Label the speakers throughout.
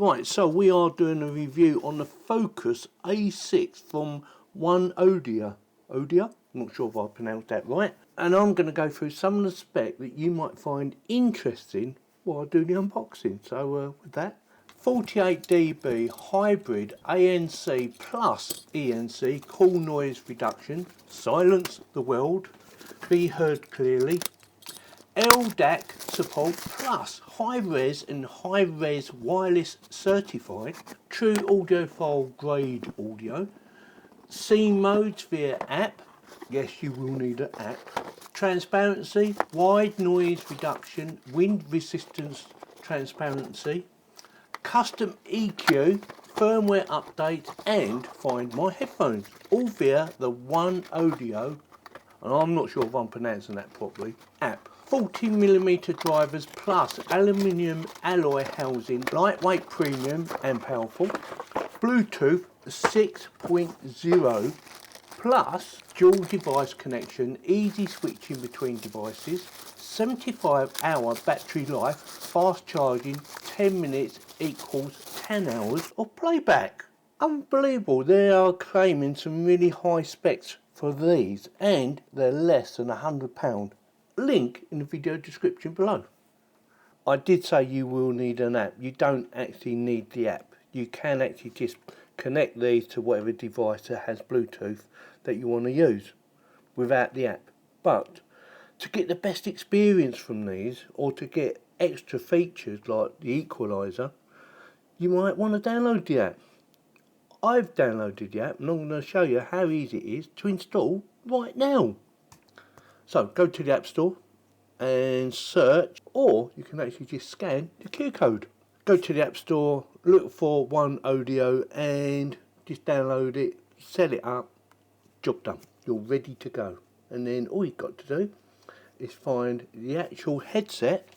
Speaker 1: Right, so we are doing a review on the Focus A6 from OneOdio. Odia? I'm not sure if I pronounced that right. And I'm going to go through some of the spec that you might find interesting while I do the unboxing. So with that, 48 dB hybrid ANC plus ENC, cool noise reduction, silence the world, be heard clearly, LDAC support plus high-res and high-res wireless certified, true audiophile grade audio, C modes via app, yes you will need an app, transparency, wide noise reduction, wind resistance transparency, custom EQ, firmware update and find my headphones, all via the OneOdio, and I'm not sure if I'm pronouncing that properly, app. 40mm drivers plus aluminium alloy housing, lightweight, premium and powerful. Bluetooth 6.0 plus dual device connection, easy switching between devices, 75-hour battery life, fast charging, 10 minutes equals 10 hours of playback. Unbelievable, they are claiming some really high specs for these and they're less than £100. Link in the video description below. I did say you will need an app. You don't actually need the app. You can actually just connect these to whatever device that has Bluetooth that you want to use without the app. But to get the best experience from these, or to get extra features like the equalizer, you might want to download the app. I've downloaded the app and I'm going to show you how easy it is to install right now. So go to the App Store and search, or you can actually just scan the QR code. Go to the App Store, look for OneOdio and just download it, set it up, job done. You're ready to go. And then all you've got to do is find the actual headset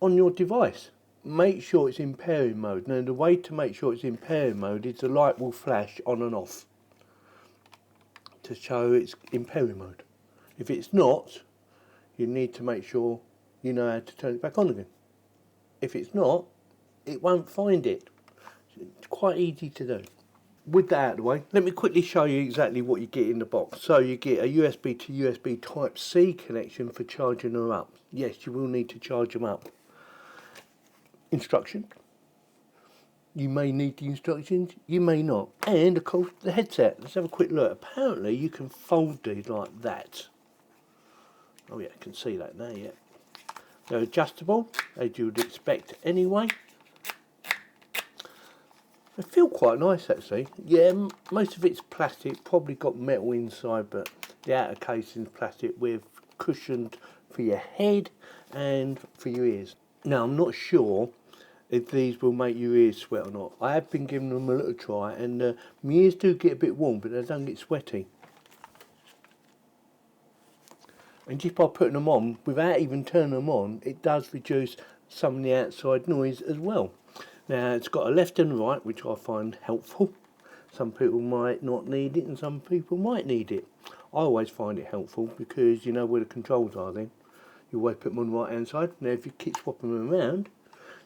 Speaker 1: on your device. Make sure it's in pairing mode. Now the way to make sure it's in pairing mode is the light will flash on and off to show it's in pairing mode. If it's not, you need to make sure you know how to turn it back on again. If it's not, it won't find it. It's quite easy to do. With that out of the way, let me quickly show you exactly what you get in the box. So you get a USB to USB Type-C connection for charging them up. Yes, you will need to charge them up. Instruction. You may need the instructions, you may not. And of course the headset. Let's have a quick look. Apparently you can fold these like that. Oh yeah, I can see that now, yeah. They're adjustable, as you would expect anyway. They feel quite nice actually. Yeah, most of it's plastic, probably got metal inside, but the outer casing is plastic with cushioned for your head and for your ears. Now I'm not sure if these will make your ears sweat or not. I have been giving them a little try and my ears do get a bit warm, but they don't get sweaty. And just by putting them on, without even turning them on, it does reduce some of the outside noise as well. Now it's got a left and right, which I find helpful. Some people might not need it and some people might need it. I always find it helpful because you know where the controls are then. You always put them on the right hand side. Now if you keep swapping them around,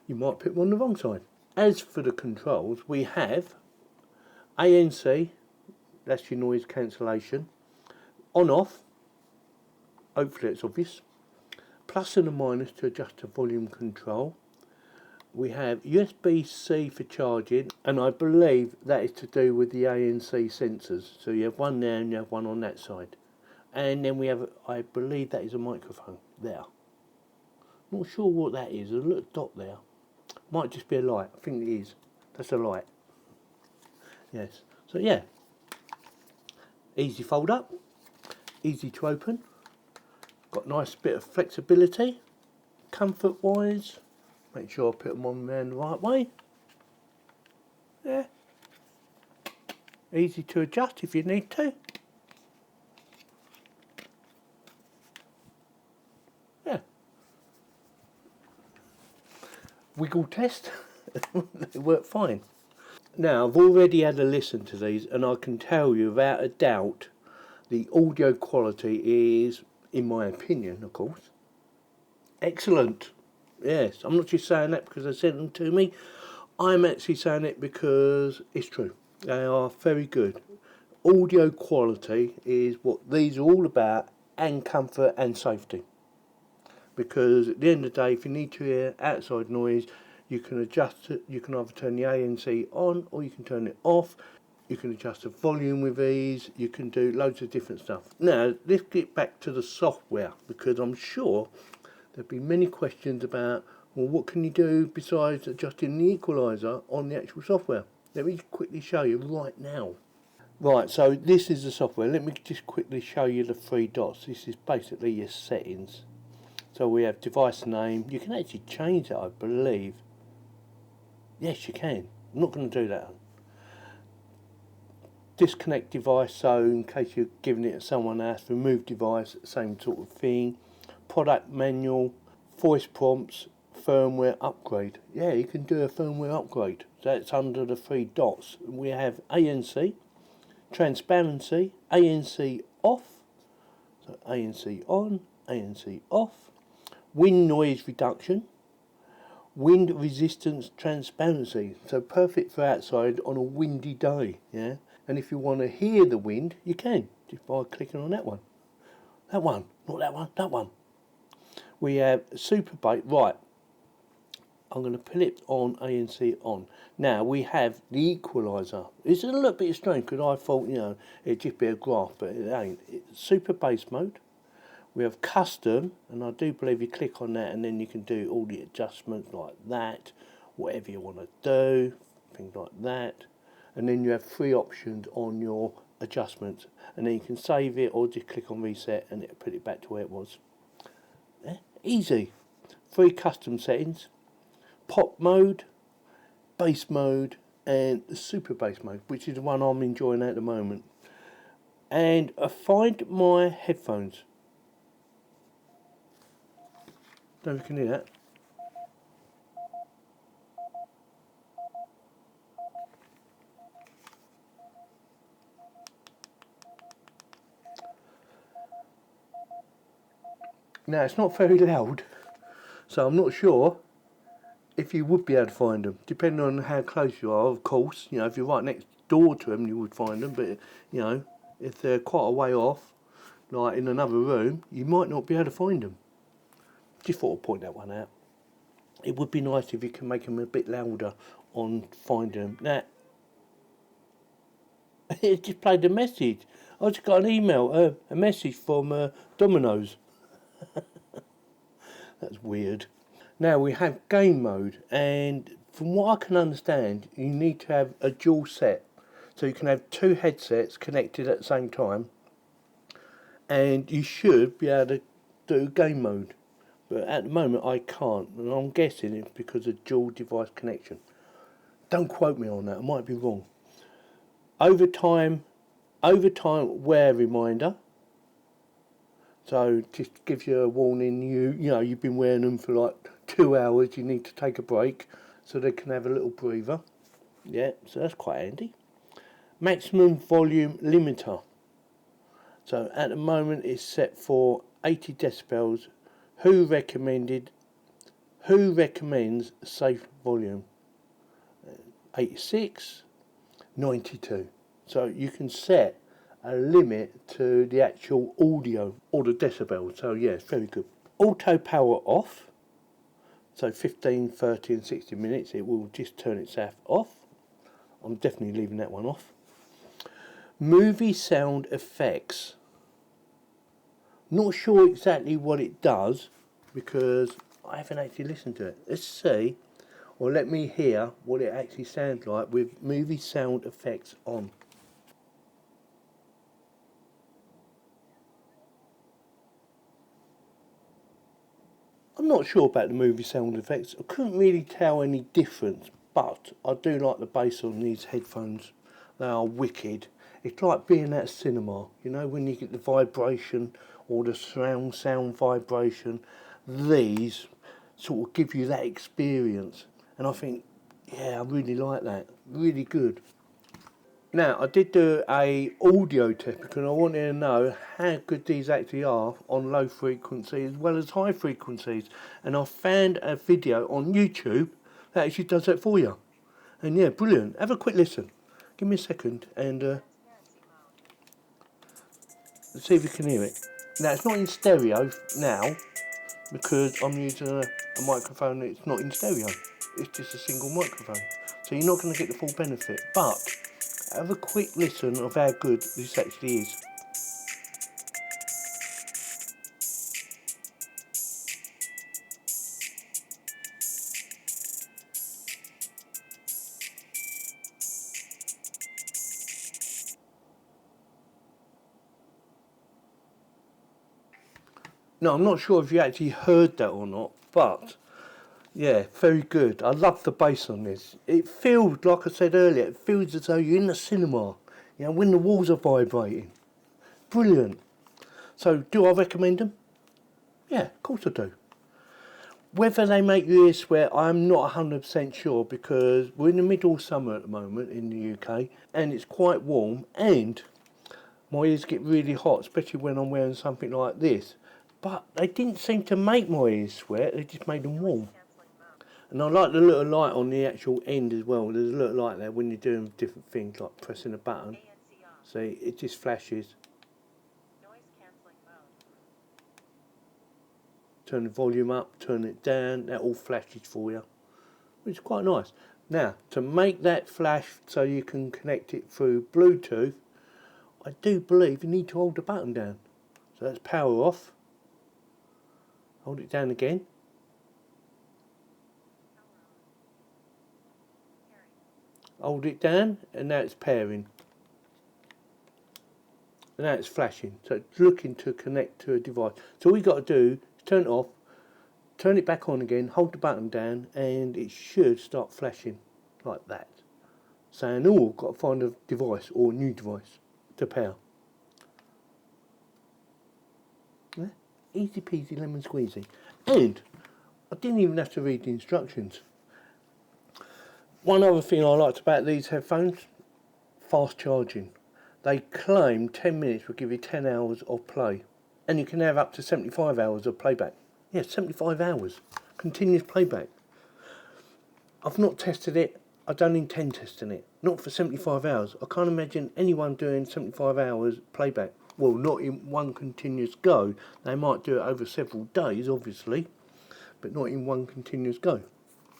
Speaker 1: you might put them on the wrong side. As for the controls, we have ANC, that's your noise cancellation, on off, hopefully it's obvious, plus and a minus to adjust the volume control. We have USB-C for charging, and I believe that is to do with the ANC sensors. So you have one there and you have one on that side. And then we have, I believe that is a microphone there. Not sure what that is, there's a little dot there. Might just be a light, I think it is. That's a light. Yes, so yeah. Easy fold up, easy to open. Got a nice bit of flexibility, comfort wise. Make sure I put them on there in the right way. Yeah. Easy to adjust if you need to. Yeah. Wiggle test. They work fine. Now I've already had a listen to these and I can tell you without a doubt the audio quality is, in my opinion of course, excellent. Yes, I'm not just saying that because they sent them to me. I'm actually saying it because it's true. They are very good. Audio quality is what these are all about, and comfort and safety. Because at the end of the day, if you need to hear outside noise, you can adjust it. You can either turn the ANC on or you can turn it off. You can adjust the volume with ease. You can do loads of different stuff. Now, let's get back to the software, because I'm sure there'll be many questions about, well, what can you do besides adjusting the equaliser on the actual software? Let me quickly show you right now. Right, so this is the software. Let me just quickly show you the three dots. This is basically your settings. So we have device name. You can actually change that, I believe. Yes, you can. I'm not going to do that. Disconnect device, so in case you're giving it to someone else. Remove device, same sort of thing. Product manual, voice prompts, firmware upgrade. Yeah, you can do a firmware upgrade. That's under the three dots. We have ANC, transparency, ANC off, so ANC on, ANC off, wind noise reduction, wind resistance transparency, so perfect for outside on a windy day, yeah. And if you want to hear the wind, you can, just by clicking on that one. That one, not that one, that one. We have super bass, right. I'm going to put it on ANC on. Now we have the equaliser. It's a little bit strange because I thought, it'd just be a graph, but it ain't. It's super bass mode. We have custom, and I do believe you click on that and then you can do all the adjustments like that, whatever you want to do, things like that. And then you have three options on your adjustments, and then you can save it or just click on reset and it'll put it back to where it was. Yeah, easy. Three custom settings: pop mode, bass mode, and the super bass mode, which is the one I'm enjoying at the moment. And find my headphones. Don't know if you can hear that. Now it's not very loud, so I'm not sure if you would be able to find them, depending on how close you are. Of course, if you're right next door to them, you would find them. But if they're quite a way off, like in another room, you might not be able to find them. Just thought I'd point that one out. It would be nice if you can make them a bit louder on finding them. Now, it just played a message. I just got an email, a message from Domino's. That's weird. Now we have game mode, and from what I can understand, you need to have a dual set. So you can have two headsets connected at the same time, and you should be able to do game mode. But at the moment I can't, and I'm guessing it's because of dual device connection. Don't quote me on that, I might be wrong. Overtime wear reminder. So just gives you a warning, you've been wearing them for like 2 hours, you need to take a break, so they can have a little breather. Yeah, so that's quite handy. Maximum volume limiter. So at the moment it's set for 80 decibels. Who recommends safe volume? 86, 92. So you can set a limit to the actual audio or the decibels. So yeah, it's very good. Auto power off. So 15, 30 and 60 minutes it will just turn itself off. I'm definitely leaving that one off. Movie sound effects. Not sure exactly what it does because I haven't actually listened to it. Let's see, or let me hear what it actually sounds like with movie sound effects on. I'm not sure about the movie sound effects. I couldn't really tell any difference, but I do like the bass on these headphones. They are wicked. It's like being at a cinema, when you get the vibration or the surround sound vibration. These sort of give you that experience, and I think, yeah, I really like that. Really good. Now, I did do a audio test because I wanted to know how good these actually are on low frequency as well as high frequencies. And I found a video on YouTube that actually does that for you. And yeah, brilliant. Have a quick listen. Give me a second and see if you can hear it. Now it's not in stereo now because I'm using a microphone that's not in stereo. It's just a single microphone. So you're not going to get the full benefit. But have a quick listen of how good this actually is. Now I'm not sure if you actually heard that or not, but yeah, very good. I love the bass on this. It feels, like I said earlier, it feels as though you're in the cinema, you know, when the walls are vibrating. Brilliant. So, do I recommend them? Yeah, of course I do. Whether they make your ears sweat, I'm not 100% sure because we're in the middle of summer at the moment in the UK and it's quite warm and my ears get really hot, especially when I'm wearing something like this. But they didn't seem to make my ears sweat, they just made them warm. And I like the little light on the actual end as well. There's a little light there when you're doing different things like pressing a button. See, it just flashes. Turn the volume up, turn it down, that all flashes for you, which is quite nice. Now, to make that flash so you can connect it through Bluetooth, I do believe you need to hold the button down. So that's power off. Hold it down again. Hold it down, and now it's pairing. And now it's flashing. So it's looking to connect to a device. So all you got to do is turn it off, turn it back on again, hold the button down, and it should start flashing like that. Saying, oh, got to find a device or a new device to pair. Yeah? Easy peasy lemon squeezy. And I didn't even have to read the instructions. One other thing I liked about these headphones, fast charging. They claim 10 minutes will give you 10 hours of play. And you can have up to 75 hours of playback. Yeah, 75 hours. Continuous playback. I've not tested it. I don't intend testing it. Not for 75 hours. I can't imagine anyone doing 75 hours playback. Well, not in one continuous go. They might do it over several days, obviously. But not in one continuous go.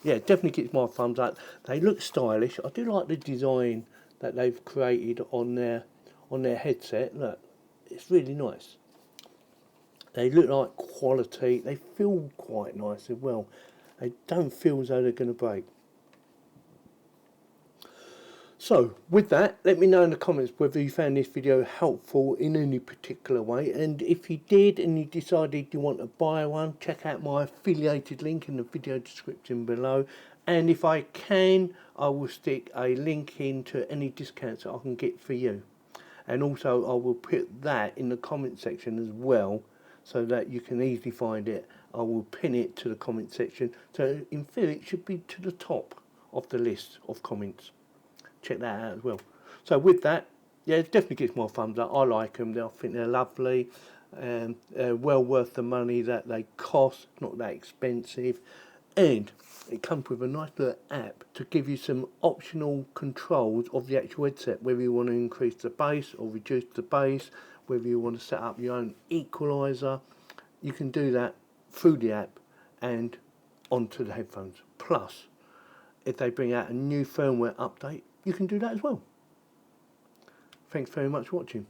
Speaker 1: Yeah, definitely gets my thumbs up. They look stylish. I do like the design that they've created on their headset. Look, it's really nice. They look like quality. They feel quite nice as well. They don't feel as though they're going to break. So, with that, let me know in the comments whether you found this video helpful in any particular way. And if you did and you decided you want to buy one, check out my affiliated link in the video description below. And if I can, I will stick a link into any discounts that I can get for you. And also, I will put that in the comment section as well, so that you can easily find it. I will pin it to the comment section. So, in theory, it should be to the top of the list of comments. Check that out as well. So with that, yeah, it definitely gets my thumbs up. I like them. I think they're lovely. They're well worth the money that they cost. Not that expensive. And it comes with a nice little app to give you some optional controls of the actual headset. Whether you want to increase the bass or reduce the bass. Whether you want to set up your own equalizer. You can do that through the app and onto the headphones. Plus, if they bring out a new firmware update, you can do that as well. Thanks very much for watching.